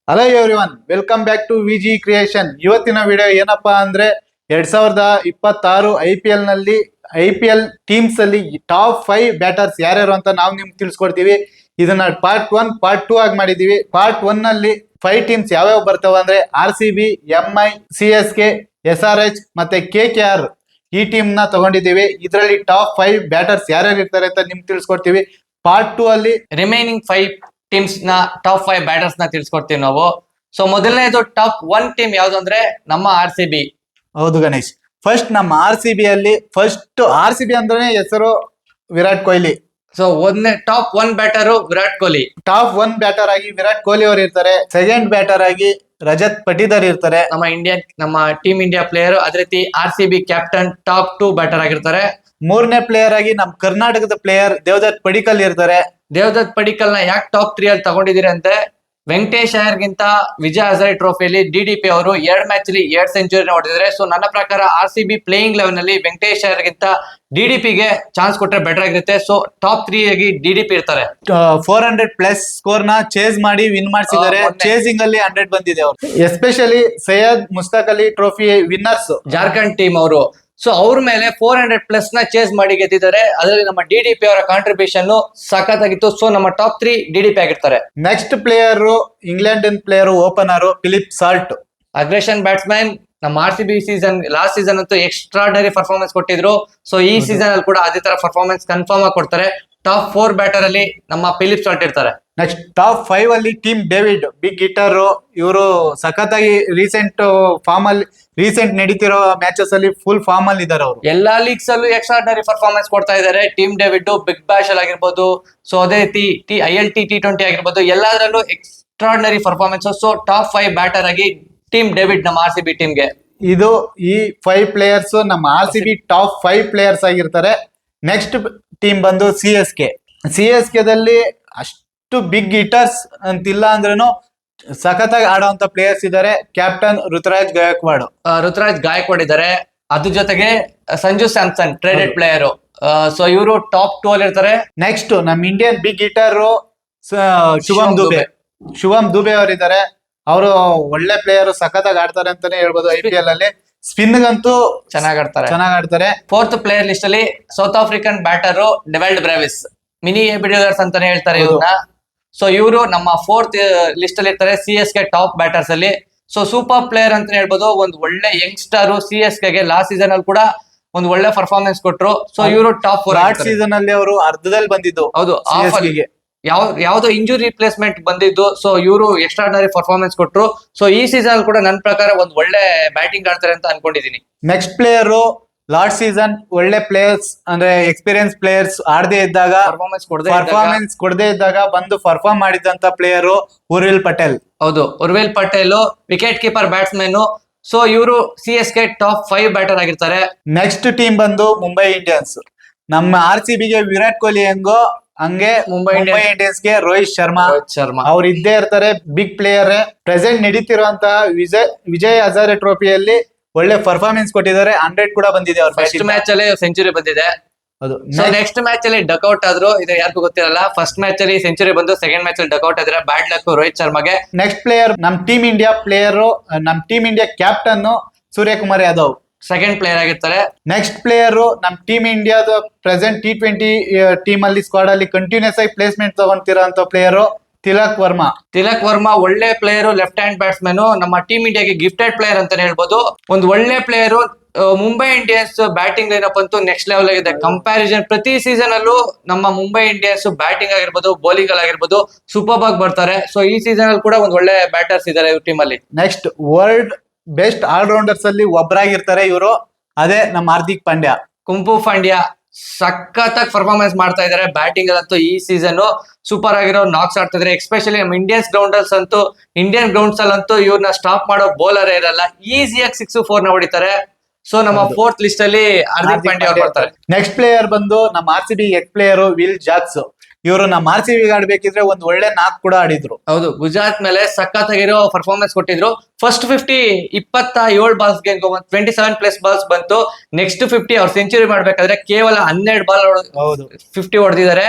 Hello everyone, welcome back to Viji creation. ಇವತ್ತಿನ video ಏನಪ್ಪಾ ಅಂದ್ರೆ 2026 IPL ನಲ್ಲಿ IPL ಟೀಮ್ಸ್ ಅಲ್ಲಿ ಟಾಪ್ 5 ಬ್ಯಾಟರ್ಸ್ ಯಾರ್ಯಾರು ಅಂತ ನಾವು ನಿಮ್ಗೆ ತಿಳಿಸ್ಕೊಡ್ತೀವಿ. ಇದನ್ನ ಪಾರ್ಟ್ 1 ಪಾರ್ಟ್ 2 ಆಗಿ ಮಾಡಿದೀವಿ. ಪಾರ್ಟ್ 1 ನಲ್ಲಿ 5 ಟೀಮ್ಸ್ ಯಾವ್ಯಾವ ಬರ್ತಾವ ಅಂದ್ರೆ RCB, MI, CSK, SRH ಮತ್ತೆ KKR ಈ ಟೀಮ್ ನ ತಗೊಂಡಿದೀವಿ. ಇದರಲ್ಲಿ ಟಾಪ್ 5 ಬ್ಯಾಟರ್ಸ್ ಯಾರ್ಯಾರು ಇರ್ತಾರೆ ಅಂತ ನಿಮ್ಗೆ ತಿಳಿಸ್ಕೊಡ್ತೀವಿ. ಪಾರ್ಟ್ 2 ಅಲ್ಲಿ ರಿಮೈನಿಂಗ್ 5 ಟೀಮ್ಸ್ ನ ಟಾಪ್ 5 ಬ್ಯಾಟರ್ಸ್ ನ ತಿಳಿಸ್ಕೊಡ್ತೀವಿ ನಾವು. ಸೊ ಮೊದಲನೇದು ಟಾಪ್ 1 ಟೀಮ್ ಯಾವ್ದು ಅಂದ್ರೆ ನಮ್ಮ RCB. ಹೌದು ಗಣೇಶ್, ಫಸ್ಟ್ ನಮ್ಮ RCB ಅಲ್ಲಿ ಫಸ್ಟ್ RCB ಅಂದ್ರೆ ಹೆಸರು ವಿರಾಟ್ ಕೊಹ್ಲಿ. ಸೊ ಒಂದನೇ top 1 batter Virat Kohli. Top 1 batter ಆಗಿ ವಿರಾಟ್ ಕೊಹ್ಲಿ ಅವರು ಇರ್ತಾರೆ. ಸೆಕೆಂಡ್ ಬ್ಯಾಟರ್ ಆಗಿ ರಜತ್ ಪಟಿದಾರ್ ಇರ್ತಾರೆ, ನಮ್ಮ ಟೀಮ್ ಇಂಡಿಯಾ ಪ್ಲೇಯರ್. ಅದೇ ರೀತಿ RCB ಕ್ಯಾಪ್ಟನ್ ಟಾಪ್ 2 ಬ್ಯಾಟರ್ ಆಗಿರ್ತಾರೆ. ಮೂರನೇ ಪ್ಲೇಯರ್ ಆಗಿ ನಮ್ಮ ಕರ್ನಾಟಕದ ಪ್ಲೇಯರ್ ದೇವದತ್ ಪಡಿಕ್ಕಲ್ ಇರ್ತಾರೆ. ದೇವದತ್ ಪಡಿಕ್ಕಲ್ ನ ಯಾಕೆ ಟಾಪ್ 3 ಅಲ್ಲಿ ತಗೊಂಡಿದ್ದೀರಿ ಅಂದ್ರೆ ವೆಂಕಟೇಶ್ ಅಯ್ಯರ್ ಗಿಂತ ವಿಜಯ್ ಹಜಾರೆ ಟ್ರೋಫಿಯಲ್ಲಿ DDP ಅವರು 2 ಮ್ಯಾಚ್ ಅಲ್ಲಿ 2 ಸೆಂಚುರಿ ಹೊಡೆದಿದ್ದಾರೆ. ಸೊ ನನ್ನ ಪ್ರಕಾರ RCB ಪ್ಲೇಯಿಂಗ್ ಲೆವೆನ್ ನಲ್ಲಿ ವೆಂಕಟೇಶ್ ಅಯ್ಯರ್ ಗಿಂತ DDP ಗೆ ಚಾನ್ಸ್ ಕೊಟ್ರೆ ಬೆಟರ್ ಆಗಿರುತ್ತೆ. ಸೊ ಟಾಪ್ 3 ಆಗಿ DDP ಇರ್ತಾರೆ. 400+ ಸ್ಕೋರ್ ನ ಚೇಸ್ ಮಾಡಿ ವಿನ್ ಮಾಡಿಸಿದ್ದಾರೆ. ಚೇಸಿಂಗ್ ಅಲ್ಲಿ 100 ಬಂದಿದೆ ಅವರು. Especially Syed Mushtaq Ali trophy winners Jharkhand team ಅವರು. ಸೊ ಅವ್ರ ಮೇಲೆ 400+ ನ ಚೇಸ್ ಮಾಡಿ ಗೆದ್ದಿದ್ದಾರೆ. ಅದರಲ್ಲಿ ನಮ್ಮ DDP ಅವರ ಕಾಂಟ್ರಿಬ್ಯೂಷನ್ ಸಖತ್ತಾಗಿತ್ತು. ಸೊ ನಮ್ಮ ಟಾಪ್ 3 DDP ಆಗಿರ್ತಾರೆ. Next player England player opener Philip Salt, aggression batsman. ನಮ್ಮ RCB ಲಾಸ್ಟ್ ಸೀಸನ್ ಅಂತೂ ಎಕ್ಸ್ಟ್ರಾರ್ಡನರಿ ಪರ್ಫಾರ್ಮೆನ್ಸ್ ಕೊಟ್ಟಿದ್ರು. ಸೊ ಈ ಸೀಸನ್ ಅಲ್ಲಿ ಕೂಡ ಅದೇ ತರ ಪರ್ಫಾರ್ಮೆನ್ಸ್ ಕನ್ಫರ್ಮ್ ಆಗಿ ಕೊಡ್ತಾರೆ. ಟಾಪ್ 4 ಬ್ಯಾಟರ್ ಅಲ್ಲಿ ನಮ್ಮ ಫಿಲಿಪ್ ಸಾಲ್ಟ್ ಇರ್ತಾರೆ. ನೆಕ್ಸ್ಟ್ ಟಾಪ್ 5 ಅಲ್ಲಿ ಟೀಮ್ ಡೇವಿಡ್, ಬಿಗ್ ಹಿಟ್ಟರ್. ಇವರು ಸಖತ್ತಾಗಿ ರೀಸೆಂಟ್ ನಡೀತಿರೋ ಮ್ಯಾಚಸ್ ಅಲ್ಲಿ ಫುಲ್ ಫಾರ್ಮ್ ಅಲ್ಲಿ ಇದಾರೆ ಅವರು. ಎಲ್ಲಾ ಲೀಗ್ಸ್ ಅಲ್ಲೂ ಎಕ್ಸ್ಟ್ರಾರ್ಡನರಿ ಪರ್ಫಾರ್ಮೆನ್ಸ್ ಕೊಡ್ತಾ ಇದ್ದಾರೆ ಟೀಮ್ ಡೇವಿಡ್. ಬಿಗ್ ಬ್ಯಾಶ್ ಅಲ್ಲಿ ಆಗಿರ್ಬೋದು, ಸೊ ಅದೇ ರೀತಿ ILT T20 ಆಗಿರ್ಬೋದು, ಎಲ್ಲದರಲ್ಲೂ extraordinary performance. So top 5 batter ಆಗಿ ಟೀಮ್ ಡೇವಿಡ್ ನಮ್ಮ RCB ಟೀಮ್ಗೆ. ಇದು ಈ 5 ಪ್ಲೇಯರ್ಸ್ ನಮ್ಮ RCB ಟಾಪ್ 5 ಪ್ಲೇಯರ್ಸ್ ಆಗಿರ್ತಾರೆ. ನೆಕ್ಸ್ಟ್ ಟೀಮ್ ಬಂದು CSK ದಲ್ಲಿ ಅಷ್ಟು ಬಿಗ್ ಹಿಟರ್ಸ್ ಅಂತಿಲ್ಲ ಅಂದ್ರೂ ಸಖತ್ತಾಗಿ ಆಡುವಂತ ಪ್ಲೇಯರ್ಸ್ ಇದ್ದಾರೆ. ಕ್ಯಾಪ್ಟನ್ ಋತುರಾಜ್ ಗಾಯಕ್ವಾಡ್ ಇದ್ದಾರೆ. ಅದ್ರ ಜೊತೆಗೆ Sanju Samson traded player. So ಇವರು ಟಾಪ್ 2 ಅಲ್ಲಿ ಇರ್ತಾರೆ. ನೆಕ್ಸ್ಟ್ ನಮ್ಮ Indian big hitter Shivam Dube ಅವರಿದ್ದಾರೆ. ಅವರು ಒಳ್ಳೆ ಪ್ಲೇಯರ್, ಸಖತ್ತಾಗಿ ಆಡ್ತಾರೆ ಅಂತಾನೆ ಹೇಳ್ಬೋದು. IPL ಅಲ್ಲಿ ಸ್ಪಿನ್ ಗಂತೂ ಚೆನ್ನಾಗಿ ಆಡ್ತಾರೆ. 4th ಪ್ಲೇಯರ್ ಲಿಸ್ಟ್ ಅಲ್ಲಿ ಸೌತ್ ಆಫ್ರಿಕನ್ ಬ್ಯಾಟರ್ ಡೆವೆಲ್ಡ್ ಬ್ರೇವಿಸ್, ಮಿನಿ ಬಿಡಿಲರ್ಸ್ ಅಂತಾನೆ ಹೇಳ್ತಾರೆ ಇವ್ರನ್ನ. ಸೊ ಇವರು ನಮ್ಮ 4th ಲಿಸ್ಟ್ ಅಲ್ಲಿ ಇರ್ತಾರೆ CSK ಟಾಪ್ ಬ್ಯಾಟರ್ಸ್ ಅಲ್ಲಿ. ಸೊ ಸೂಪರ್ ಪ್ಲೇಯರ್ ಅಂತ ಹೇಳ್ಬೋದು. ಒಂದು ಒಳ್ಳೆ ಯಂಗ್ಸ್ಟರ್ CSK ಗೆ ಲಾಸ್ಟ್ ಸೀಸನ್ ಅಲ್ಲಿ ಕೂಡ ಒಂದು ಒಳ್ಳೆ ಪರ್ಫಾರ್ಮೆನ್ಸ್ ಕೊಟ್ರು. ಸೊ ಇವರು ಟಾಪ್ 4 ಸೀಸನ್ ಅಲ್ಲಿ ಅವರು ಅರ್ಧದಲ್ಲಿ ಬಂದಿದ್ದು. ಹೌದು, ಯಾವ್ದೋ ಇಂಜುರಿ ರಿಪ್ಲೇಸ್ಮೆಂಟ್ ಬಂದಿದ್ದು. ಸೊ ಇವರು ಎಕ್ಸ್ಟ್ರಾರ್ಡನರಿ ಪರ್ಫಾರ್ಮೆನ್ಸ್ ಕೊಟ್ರು. ಸೊ ಈ ಸೀಸನ್ ಕೂಡ ನನ್ನ ಪ್ರಕಾರ ಒಂದು ಒಳ್ಳೆ ಬ್ಯಾಟಿಂಗ್ ಆಡ್ತಾರೆ ಅಂತ ಅನ್ಕೊಂಡಿದೀನಿ. ನೆಕ್ಸ್ಟ್ ಪ್ಲೇಯರ್ ಲಾಸ್ಟ್ ಸೀಸನ್ ಒಳ್ಳೆ ಪ್ಲೇಯರ್ಸ್ ಅಂದ್ರೆ ಎಕ್ಸ್ಪೀರಿಯನ್ಸ್ ಪ್ಲೇಯರ್ಸ್ ಆಡದೇ ಇದ್ದಾಗ ಪರ್ಫಾರ್ಮೆನ್ಸ್ ಕೊಡದೇ ಇದ್ದಾಗ ಬಂದು ಪರ್ಫಾರ್ಮ್ ಮಾಡಿದಂತ ಪ್ಲೇಯರ್ ಉರ್ವಿಲ್ ಪಟೇಲ್. ಹೌದು, Urvil Patel wicket keeper batsman. So ಇವರು CSK ಟಾಪ್ 5 ಬ್ಯಾಟರ್ ಆಗಿರ್ತಾರೆ. ನೆಕ್ಸ್ಟ್ ಟೀಮ್ ಬಂದು ಮುಂಬೈ ಇಂಡಿಯನ್ಸ್. ನಮ್ಮ RCB ಗೆ ವಿರಾಟ್ ಕೊಹ್ಲಿ ಹೆಂಗೋ ಹಂಗೆ ಮುಂಬೈ ಇಂಡಿಯನ್ಸ್ ಗೆ ರೋಹಿತ್ ಶರ್ಮಾ ಅವ್ರು ಇದ್ದೇ ಇರ್ತಾರೆ. Big player. ಪ್ರೆಸೆಂಟ್ ನಡೀತಿರುವಂತಹ ವಿಜಯ್ ಹಜಾರೆ ಟ್ರೋಫಿಯಲ್ಲಿ ಒಳ್ಳೆ ಪರ್ಫಾರ್ಮೆನ್ಸ್ ಕೊಟ್ಟಿದ್ದಾರೆ. 100 ಕೂಡ ಬಂದಿದೆ ಅವ್ರ ಫಸ್ಟ್ ಮ್ಯಾಚ್ ಅಲ್ಲಿ ಸೆಂಚುರಿ ಬಂದಿದೆ. ಹೌದು, ನೆಕ್ಸ್ಟ್ ಮ್ಯಾಚ್ ಅಲ್ಲಿ ಡಕ್ಔಟ್ ಆದ್ರು. ಇದು ಯಾರಿಗೂ ಗೊತ್ತಿರಲ್ಲ. ಫಸ್ಟ್ ಮ್ಯಾಚ್ ಅಲ್ಲಿ ಸೆಂಚುರಿ ಬಂದು ಸೆಕೆಂಡ್ ಮ್ಯಾಚ್ ಅಲ್ಲಿ ಡಕ್ಔಟ್ ಆದ್ರೆ ಬ್ಯಾಡ್ ಲಕ್ ರೋಹಿತ್ ಶರ್ಮಾಗೆ. ನೆಕ್ಸ್ಟ್ ಪ್ಲೇಯರ್ ನಮ್ team India captain Suryakumar Yadav second player ಆಗಿರ್ತಾರೆ. ನೆಕ್ಸ್ಟ್ ಪ್ಲೇಯರ್ ನಮ್ ಟೀಮ್ ಇಂಡಿಯಾದ ಪ್ರೆಸೆಂಟ್ T20 ಟೀಮ್ ಅಲ್ಲಿ ಸ್ಕ್ವಾಡ್ ಅಲ್ಲಿ ಕಂಟಿನ್ಯೂಸ್ ಆಗಿ ಪ್ಲೇಸ್ಮೆಂಟ್ ತಗೊಂತಿರೋ ಪ್ಲೇಯರ್ ತಿಲಕ್ ವರ್ಮಾ ಒಳ್ಳೆ ಪ್ಲೇಯರ್, ಲೆಫ್ಟ್ ಹ್ಯಾಂಡ್ ಬ್ಯಾಟ್ಸ್ಮನ್. ನಮ್ಮ ಟೀಮ್ ಇಂಡಿಯಾಗೆ ಗಿಫ್ಟೆಡ್ ಪ್ಲೇಯರ್ ಅಂತಾನೆ ಹೇಳ್ಬೋದು. ಒಂದು ಒಳ್ಳೆ player. Mumbai Indians batting lineup ಅಂತೂ ನೆಕ್ಸ್ಟ್ ಲೆವೆಲ್ ಆಗಿದೆ. ಕಂಪ್ಯಾರಿಸನ್ ಪ್ರತಿ ಸೀಸನ್ ಅಲ್ಲೂ ನಮ್ಮ ಮುಂಬೈ ಇಂಡಿಯನ್ಸ್ ಬ್ಯಾಟಿಂಗ್ ಆಗಿರ್ಬೋದು, ಬೌಲಿಂಗ್ ಅಲ್ಲಿ ಆಗಿರ್ಬೋದು ಸೂಪರ್ ಆಗಿ ಬರ್ತಾರೆ. ಸೊ ಈ ಸೀಸನ್ ಅಲ್ಲಿ ಕೂಡ ಒಂದು ಒಳ್ಳೆ ಬ್ಯಾಟರ್ಸ್ ಇದ್ದಾರೆ ಇವ್ರ ಟೀಮ್ ಅಲ್ಲಿ. ನೆಕ್ಸ್ಟ್ ವರ್ಲ್ಡ್ ಬೆಸ್ಟ್ ಆಲ್ರೌಂಡರ್ಸ್ ಅಲ್ಲಿ ಒಬ್ಬರಾಗಿರ್ತಾರೆ ಇವರು. ಅದೇ ನಮ್ಮ ಹಾರ್ದಿಕ್ ಪಾಂಡ್ಯ. ಕುಂಪು ಪಾಂಡ್ಯ ಸಖತ್ತಾಗಿ ಪರ್ಫಾರ್ಮೆನ್ಸ್ ಮಾಡ್ತಾ ಇದಾರೆ ಬ್ಯಾಟಿಂಗ್ ಅಲ್ಲಂತೂ. ಈ ಸೀಸನ್ ಸೂಪರ್ ಆಗಿರೋ ನಾಕ್ಸ್ ಆಡ್ತಾ ಇದಾರೆ. ಎಸ್ಪೆಷಲಿ ನಮ್ಮ ಇಂಡಿಯನ್ ಗ್ರೌಂಡ್ಸ್ ಅಲ್ಲಂತೂ ಇವ್ರನ್ನ ಸ್ಟಾಪ್ ಮಾಡೋ ಬೌಲರ್ ಇರಲ್ಲ. ಈಸಿಯಾಗಿ 6-4 ನ ಹೊಡಿತಾರೆ. ಸೊ ನಮ್ಮ 4th ಲಿಸ್ಟ್ ಅಲ್ಲಿ ಹಾರ್ದಿಕ್ ಪಾಂಡ್ಯ ಅವ್ರು ಬರ್ತಾರೆ. ನೆಕ್ಸ್ಟ್ ಪ್ಲೇಯರ್ ಬಂದು ನಮ್ಮ RCB X player will Jacks. ಇವರು ನಮ್ಮ RCB ಆಡ್ಬೇಕಿದ್ರೆ ಒಂದು ಒಳ್ಳೆ 4 ಕೂಡ ಆಡಿದ್ರು. ಹೌದು, ಗುಜರಾತ್ ಮೇಲೆ ಸಖತ್ತಾಗಿರೋ ಪರ್ಫಾರ್ಮೆನ್ಸ್ ಕೊಟ್ಟಿದ್ರು. ಫಸ್ಟ್ 27 ಬಾಲ್ಸ್ ಗೆ 27+ ಬಾಲ್ಸ್ ಬಂತು. ನೆಕ್ಸ್ಟ್ 50 ಅವ್ರು ಸೆಂಚುರಿ ಮಾಡ್ಬೇಕಾದ್ರೆ ಕೇವಲ 12 ಬಾಲ್ 50 ಹೊಡೆದಿದ್ದಾರೆ.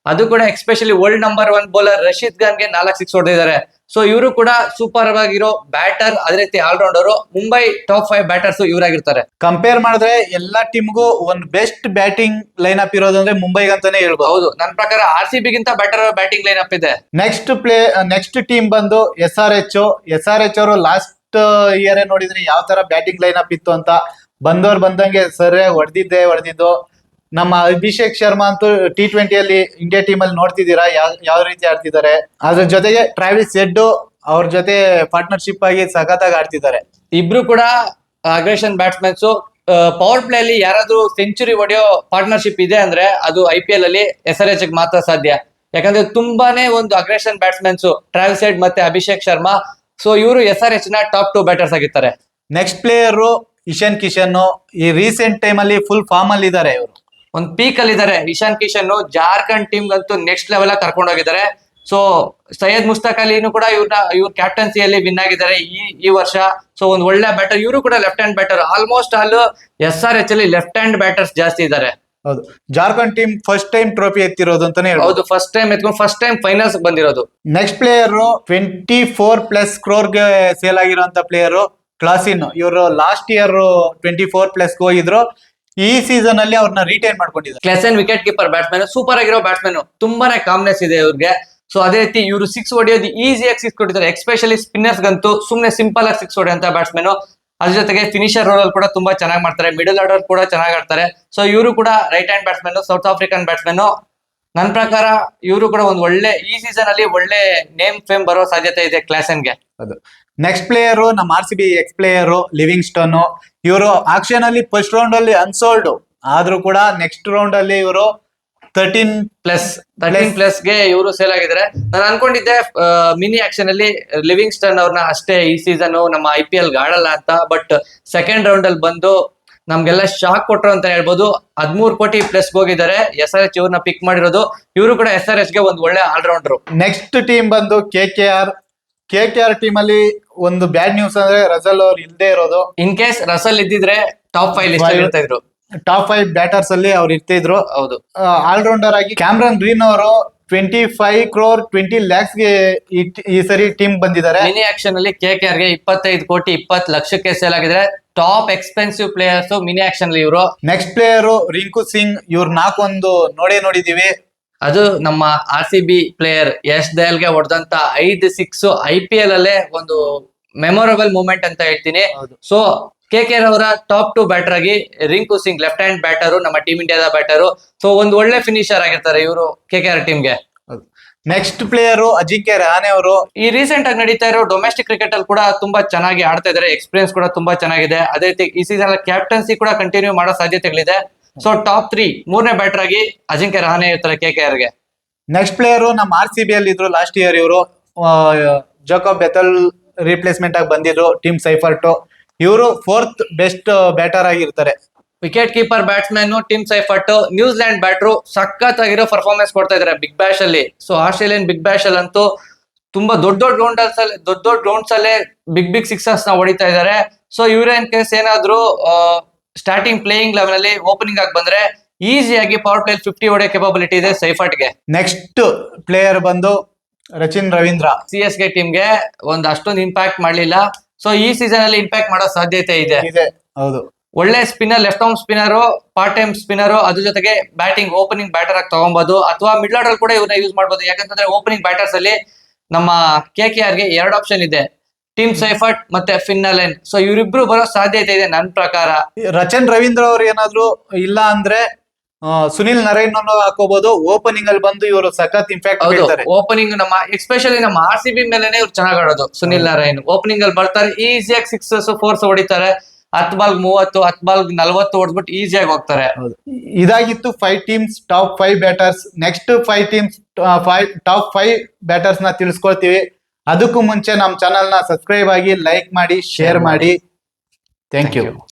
ಅದು ಕೂಡ especially world number 1 bowler Rashid Khan ಗೆ 4 6 ಹೊಡೆದಿದ್ದಾರೆ. ಸೊ ಇವರು ಕೂಡ ಸೂಪರ್ ಆಗಿರೋ ಬ್ಯಾಟರ್, ಅದೇ ರೀತಿ ಆಲ್ರೌಂಡರ್. ಮುಂಬೈ ಟಾಪ್ 5 ಬ್ಯಾಟರ್ಸ್ ಇವರಾಗಿರ್ತಾರೆ. ಕಂಪೇರ್ ಮಾಡಿದ್ರೆ ಎಲ್ಲಾ ಟೀಮ್ಗೂ ಒಂದು ಬೆಸ್ಟ್ ಬ್ಯಾಟಿಂಗ್ ಲೈನ್ ಅಪ್ ಇರೋದಂದ್ರೆ ಮುಂಬೈಗೆ ಅಂತಾನೆ ಹೇಳ್ಬೋದು. ಹೌದು, ನನ್ನ ಪ್ರಕಾರ RCB ಗಿಂತ ಬೆಟರ್ ಬ್ಯಾಟಿಂಗ್ ಲೈನ್ ಅಪ್ ಇದೆ. ನೆಕ್ಸ್ಟ್ ಟೀಮ್ ಬಂದು SRH. ಅವರು ಲಾಸ್ಟ್ ಇಯರ್ ನೋಡಿದ್ರೆ ಯಾವ ತರ ಬ್ಯಾಟಿಂಗ್ ಲೈನ್ ಅಪ್ ಇತ್ತು ಅಂತ, ಬಂದವ್ರು ಬಂದಂಗೆ ಸರಿಯಾಗಿ ಹೊಡೆದಿದ್ದು. ನಮ್ಮ ಅಭಿಷೇಕ್ ಶರ್ಮಾ ಅಂತೂ T20 ಅಲ್ಲಿ ಇಂಡಿಯಾ ಟೀಮ್ ಅಲ್ಲಿ ನೋಡ್ತಿದ್ದೀರಾ ಯಾವ ರೀತಿ ಆಡ್ತಿದ್ದಾರೆ. ಅದ್ರ ಜೊತೆಗೆ ಟ್ರಾವಿಸ್ ಹೆಡ್ ಅವ್ರ ಜೊತೆ ಪಾರ್ಟ್ನರ್ಶಿಪ್ ಆಗಿ ಸಖತ್ತಾಗಿ ಆಡ್ತಿದ್ದಾರೆ. ಇಬ್ರು ಕೂಡ ಅಗ್ರೆಷನ್ ಬ್ಯಾಟ್ಸ್ಮನ್ಸ್. ಪವರ್ ಪ್ಲೇ ಅಲ್ಲಿ ಯಾರಾದ್ರೂ ಸೆಂಚುರಿ ಹೊಡೆಯೋ ಪಾರ್ಟ್ನರ್ಶಿಪ್ ಇದೆ ಅಂದ್ರೆ ಅದು IPL ಅಲ್ಲಿ SRH ಮಾತ್ರ ಸಾಧ್ಯ. ಯಾಕಂದ್ರೆ ತುಂಬಾನೇ ಒಂದು ಅಗ್ರೆಷನ್ ಬ್ಯಾಟ್ಸ್ಮನ್ಸ್ ಟ್ರಾವಿಸ್ ಹೆಡ್ ಮತ್ತೆ ಅಭಿಷೇಕ್ ಶರ್ಮಾ. ಸೊ ಇವರು SRH ನ ಟಾಪ್ 2 ಬ್ಯಾಟರ್ಸ್ ಆಗಿರ್ತಾರೆ. Next player Ishan Kishan. ಈ ರೀಸೆಂಟ್ ಟೈಮ್ ಅಲ್ಲಿ ಫುಲ್ ಫಾರ್ಮ್ ಅಲ್ಲಿ ಇದ್ದಾರೆ. ಇವರು ಒಂದು ಪೀಕ್ ಅಲ್ಲಿ ಇದ್ದಾರೆ. ಇಶಾನ್ ಕಿಶನ್ ಜಾರ್ಖಂಡ್ ಟೀಮ್ ಗಂತೂ ನೆಕ್ಸ್ಟ್ ಲೆವೆಲ್ ಆಗಿ ಕರ್ಕೊಂಡು ಹೋಗಿದ್ದಾರೆ. ಸೊ ಸೈಯದ್ ಮುಸ್ತಾಕ್ ಅಲಿನು ಕೂಡ ಇವ್ರ ಕ್ಯಾಪ್ಟನ್ಸಿಯಲ್ಲಿ ವಿನ್ ಆಗಿದ್ದಾರೆ ಈ ವರ್ಷ. ಸೊ ಒಂದು ಒಳ್ಳೆ ಬ್ಯಾಟರ್. ಇವರು ಕೂಡ left hand batter. Almost all SRH ಅಲ್ಲಿ ಲೆಫ್ಟ್ ಹ್ಯಾಂಡ್ ಬ್ಯಾಟರ್ಸ್ ಜಾಸ್ತಿ ಇದ್ದಾರೆ. ಹೌದು, Jharkhand team first time trophy ಎತ್ತಿರೋದು ಅಂತಾನೆ ಹೇಳ್ಬೋದು. ಹೌದು, ಫಸ್ಟ್ ಟೈಮ್ ಫೈನಲ್ಸ್ ಬಂದಿರೋದು. ನೆಕ್ಸ್ಟ್ ಪ್ಲೇಯರ್ 24+ ಕ್ರೋರ್ಗೆ ಸೇಲ್ ಆಗಿರುವಂತ ಪ್ಲೇಯರ್ ಕ್ಲಾಸಿನ್. ಇವರು ಲಾಸ್ಟ್ ಇಯರ್ 24+ ಹೋಗಿದ್ರು. ಈ ಸೀಸನ್ ಅಲ್ಲಿ ಅವ್ರನ್ನ ರಿಟೈನ್ ಮಾಡ್ಕೊಂಡಿದ್ದಾರೆ. Klaasen wicket keeper batsman, super ಆಗಿರೋ ಬ್ಯಾಟ್ಸ್ಮನ್. ತುಂಬಾನೇ ಕಾಮ್ನೆಸ್ ಇದೆ ಇವ್ರಿಗೆ. ಸೊ ಅದೇ ರೀತಿ ಇವರು 6 ಹೊಡೆಯೋದು ಈಸಿಯಾಗಿ 6 ಕೊಟ್ಟಿದ್ದಾರೆ. ಎಸ್ಪೆಷಲಿ ಸ್ಪಿನ್ನರ್ಸ್ ಗಂತೂ ಸುಮ್ನೆ ಸಿಂಪಲ್ ಆಗಿ 6 ಹೊಡೆಯುವಂತ ಬ್ಯಾಟ್ಸ್ಮನ್. ಅದ್ರ ಜೊತೆಗೆ ಫಿನಿಶರ್ ರೋಲ್ ಅಲ್ಲಿ ಕೂಡ ತುಂಬಾ ಚೆನ್ನಾಗಿ ಮಾಡ್ತಾರೆ. ಮಿಡಲ್ ಆರ್ಡರ್ ಕೂಡ ಚೆನ್ನಾಗಿ ಆಡ್ತಾರೆ. ಸೊ ಇವರು ಕೂಡ right hand batsman, south African batsman. ನನ್ನ ಪ್ರಕಾರ ಇವರು ಕೂಡ ಒಂದು ಒಳ್ಳೆ ಈ ಸೀಸನ್ ಅಲ್ಲಿ ಒಳ್ಳೆ ನೇಮ್ ಫೇಮ್ ಬರೋ ಸಾಧ್ಯತೆ ಇದೆ ಕ್ಲಾಸನ್ಗೆ. ಅದು ನೆಕ್ಸ್ಟ್ ಪ್ಲೇಯರ್ ನಮ್ಮ RCB ಎಕ್ಸ್ ಪ್ಲೇಯರ್ ಲಿವಿಂಗ್ಸ್ಟನ್. ಇವರು ಆಕ್ಷನ್ ಅಲ್ಲಿ ಫಸ್ಟ್ ರೌಂಡ್ ಅಲ್ಲಿ ಅನ್ಸೋಲ್ಡ್ ಆದ್ರೂ ಕೂಡ ನೆಕ್ಸ್ಟ್ ರೌಂಡ್ ಅಲ್ಲಿ ಇವರು 13+ ಗೆ ಇವರು ಸೇಲ್ ಆಗಿದ್ದಾರೆ. ನಾನು ಅನ್ಕೊಂಡಿದ್ದೆ ಮಿನಿ ಆಕ್ಷನ್ ಅಲ್ಲಿ ಲಿವಿಂಗ್ಸ್ಟನ್ ಅವ್ರನ್ನ ಅಷ್ಟೇ ಈ ಸೀಸನ್ ನಮ್ಮ IPL ಆಡಲ್ಲ ಅಂತ. ಬಟ್ ಸೆಕೆಂಡ್ ರೌಂಡ್ ಅಲ್ಲಿ ಬಂದು ನಮ್ಗೆಲ್ಲ ಶಾಕ್ ಕೊಟ್ರು ಅಂತ ಹೇಳ್ಬೋದು. 13 ಕೋಟಿ ಪ್ಲಸ್ ಹೋಗಿದ್ದಾರೆ. SRH ಇವ್ರನ್ನ ಪಿಕ್ ಮಾಡಿರೋದು. ಇವರು ಕೂಡ SRH ಗೆ ಒಂದು ಒಳ್ಳೆ ಆಲ್ರೌಂಡರ್. ನೆಕ್ಸ್ಟ್ ಟೀಮ್ ಬಂದು KKR ಟೀಮ್ ಅಲ್ಲಿ ಒಂದು ಬ್ಯಾಡ್ ನ್ಯೂಸ್ ಅಂದ್ರೆ ರಸಲ್ ಅವ್ರು ಇಲ್ದೇ ಇರೋದು. ಇನ್ ಕೇಸ್ ರಸಲ್ ಇದ್ದಿದ್ರೆ ಟಾಪ್ 5 ಲಿಸ್ಟ್ ಇರ್ತಾ ಇದ್ರು. ಟಾಪ್ 5 ಬ್ಯಾಟರ್ಸ್ ಅಲ್ಲಿ ಅವ್ರು ಇರ್ತಿದ್ರು. ಹೌದು, ಆಲ್ರೌಂಡರ್ ಆಗಿ ಕ್ಯಾಮ್ರನ್ ಗ್ರೀನ್ ಅವರು 25 crore 20 lakhs ಗೆ ಈ ಸರಿ ಟೀಮ್ ಬಂದಿದ್ದಾರೆ. ಮಿನಿ ಆಕ್ಷನ್ ಅಲ್ಲಿ KKR ಗೆ 25 ಕೋಟಿ 20 ಲಕ್ಷಕ್ಕೆ ಸೇಲ್ ಆಗಿದ್ರೆ. Top expensive players mini action ಅಲ್ಲಿ ಇವರು. Next player Rinku Singh. ಇವ್ರ ನಾಲ್ಕೊಂದು ನೋಡಿದೀವಿ. ಅದು ನಮ್ಮ RCB ಪ್ಲೇಯರ್ ಯಶ್ ದಯಾಲ್ ಗೆ ಹೊಡೆದಂತ 5 6 IPL ಅಲ್ಲೇ ಒಂದು ಮೆಮೊರಬಲ್ ಮೂಮೆಂಟ್ ಅಂತ ಹೇಳ್ತೀನಿ. ಸೊ KKR ಅವರ ಟಾಪ್ 2 ಬ್ಯಾಟರ್ ಆಗಿ Rinku Singh left hand batter, ನಮ್ಮ ಟೀಮ್ ಇಂಡಿಯಾದ ಬ್ಯಾಟರ್. ಸೊ ಒಂದು ಒಳ್ಳೆ ಫಿನಿಶರ್ ಆಗಿರ್ತಾರೆ ಇವರು KKR ಟೀಮ್ಗೆ. ನೆಕ್ಸ್ಟ್ ಪ್ಲೇಯರ್ ಅಜಿಂಕ್ಯ ರಹಾನೆ ಅವರು. ಈ ರೀಸೆಂಟ್ ಆಗಿ ನಡೀತಾ ಇರೋ ಡೊಮೆಸ್ಟಿಕ್ ಕ್ರಿಕೆಟ್ ಅಲ್ಲಿ ಕೂಡ ತುಂಬಾ ಚೆನ್ನಾಗಿ ಆಡ್ತಾ ಇದಾರೆ. ಎಕ್ಸ್ಪೀರಿಯನ್ಸ್ ಕೂಡ ತುಂಬಾ ಚೆನ್ನಾಗಿದೆ. ಅದೇ ರೀತಿ ಈ ಸೀಸನ್ ಕ್ಯಾಪ್ಟನ್ಸಿ ಕೂಡ ಕಂಟಿನ್ಯೂ ಮಾಡೋ ಸಾಧ್ಯತೆಗಳಿದೆ. ಸೊ ಟಾಪ್ 3 ಮೂರನೇ ಬ್ಯಾಟರ್ ಆಗಿ ಅಜಿಂಕ್ಯ ರಹಾನೆ ಇರ್ತಾರೆ KKR ಗೆ. ನೆಕ್ಸ್ಟ್ ಪ್ಲೇಯರ್ ನಮ್ಮ RCB ಅಲ್ಲಿ ಇದ್ರು ಲಾಸ್ಟ್ ಇಯರ್. ಇವರು ಜಾಕೋಬ್ ಬೆಥಲ್ ರಿಪ್ಲೇಸ್ಮೆಂಟ್ ಆಗಿ ಬಂದಿದ್ರು ಟೀಮ್ ಸೈಫರ್ಟ್. ಇವರು 4th ಬೆಸ್ಟ್ ಬ್ಯಾಟರ್ ಆಗಿರ್ತಾರೆ. Wicket keeper batsman Tim Seifert. New Zealand ಬ್ಯಾಟ್ರು ಸಖತ್ ಆಗಿರೋ ಪರ್ಫಾರ್ಮೆನ್ಸ್ ಕೊಡ್ತಾ ಇದಾರೆ ಬಿಗ್ ಬ್ಯಾಶ್ ಅಲ್ಲಿ. ಸೊ ಆಸ್ಟ್ರೇಲಿಯನ್ ಬಿಗ್ ಬ್ಯಾಶ್ ಅಲ್ಲಿ ಅಂತೂ ತುಂಬಾ ದೊಡ್ಡ ಗ್ರೌಂಡ್ಸ್ ಅಲ್ಲೇ ಬಿಗ್ ಸಿಕ್ಸರ್ಸ್ ನ ಹೊಡಿತಾ ಇದಾರೆ. ಸೊ ಇವ್ರೇನ್ ಕೇಸ್ ಏನಾದ್ರು ಸ್ಟಾರ್ಟಿಂಗ್ ಪ್ಲೇಯಿಂಗ್ ಲೆವೆಲ್ ಅಲ್ಲಿ ಓಪನಿಂಗ್ ಆಗಿ ಬಂದ್ರೆ ಈಸಿಯಾಗಿ ಪವರ್ ಪ್ಲೇ 50 ಹೊಡೆಯೋ ಕೆಪಾಬಿಲಿಟಿ ಇದೆ ಸೈಫರ್ಟ್ ಗೆ. ನೆಕ್ಸ್ಟ್ ಪ್ಲೇಯರ್ ಬಂದು ರಚಿನ್ ರವೀಂದ್ರ. CSK ಟೀಮ್ ಗೆ ಒಂದು ಅಷ್ಟೊಂದು ಇಂಪ್ಯಾಕ್ಟ್ ಮಾಡ್ಲಿಲ್ಲ. ಸೊ ಈ ಸೀಸನ್ ಅಲ್ಲಿ ಇಂಪ್ಯಾಕ್ಟ್ ಮಾಡೋ ಸಾಧ್ಯತೆ ಇದೆ. ಹೌದು, ಒಳ್ಳೆ spinner, left arm spinner, part time spinner. ಅದ್ರ ಜೊತೆಗೆ ಬ್ಯಾಟಿಂಗ್ ಓಪನಿಂಗ್ ಬ್ಯಾಟರ್ ಆಗಿ ತಗೊಬಹುದು, ಅಥವಾ ಮಿಡ್ಲ್ ಆರ್ಡರ್ ಕೂಡ ಇವ್ರನ್ನ ಯೂಸ್ ಮಾಡಬಹುದು. ಯಾಕಂತಂದ್ರೆ ಓಪನಿಂಗ್ ಬ್ಯಾಟರ್ಸ್ ಅಲ್ಲಿ ನಮ್ಮ KKR ಗೆ 2 ಆಪ್ಷನ್ ಇದೆ, ಟೀಮ್ ಸೈಫರ್ಟ್ ಮತ್ತೆ ಫಿನ್ನಲೆನ್. ಸೊ ಇವರಿಬ್ರು ಬರೋ ಸಾಧ್ಯತೆ ಇದೆ ನನ್ನ ಪ್ರಕಾರ. ರಚನ್ ರವೀಂದ್ರ ಅವ್ರು ಏನಾದ್ರು ಇಲ್ಲ ಅಂದ್ರೆ ಸುನಿಲ್ ನರೈನ್ ಹಾಕೋಬಹುದು. ಓಪನಿಂಗ್ ಅಲ್ಲಿ ಬಂದು ಇವರು ಸಖತ್ ಇಂಪ್ಯಾಕ್ಟ್ ಬೀಳ್ತಾರೆ. ಓಪನಿಂಗ್ ನಮ್ಮ ಎಸ್ಪೆಷಲಿ ನಮ್ಮ RCB ಮೇಲೆನೆ ಇವ್ರು ಚೆನ್ನಾಗಿ ಆಡೋದು. ಸುನಿಲ್ ನಾರಾಯಣ್ ಓಪನಿಂಗ್ ಅಲ್ಲಿ ಬರ್ತಾರೆ, ಈಸಿಯಾಗಿ 6 4 ಹೊಡಿತಾರೆ. 10 ಬಾಲ್ 30, 10 ಬಾಲ್ 40 ಹೊಡೆದ್ಬಿಟ್ಟು ಈಸಿಯಾಗಿ ಹೋಗ್ತಾರೆ. ಇದಾಗಿತ್ತು 5 teams top 5 batters. Next 5 teams top 5 batters ನ ತಿಳಿಸ್ಕೊಳ್ತೀವಿ. ಅದಕ್ಕೂ ಮುಂಚೆ ನಮ್ಮ ಚಾನಲ್ ನ ಸಬ್ಸ್ಕ್ರೈಬ್ ಆಗಿ, ಲೈಕ್ ಮಾಡಿ, ಶೇರ್ ಮಾಡಿ. Thank you.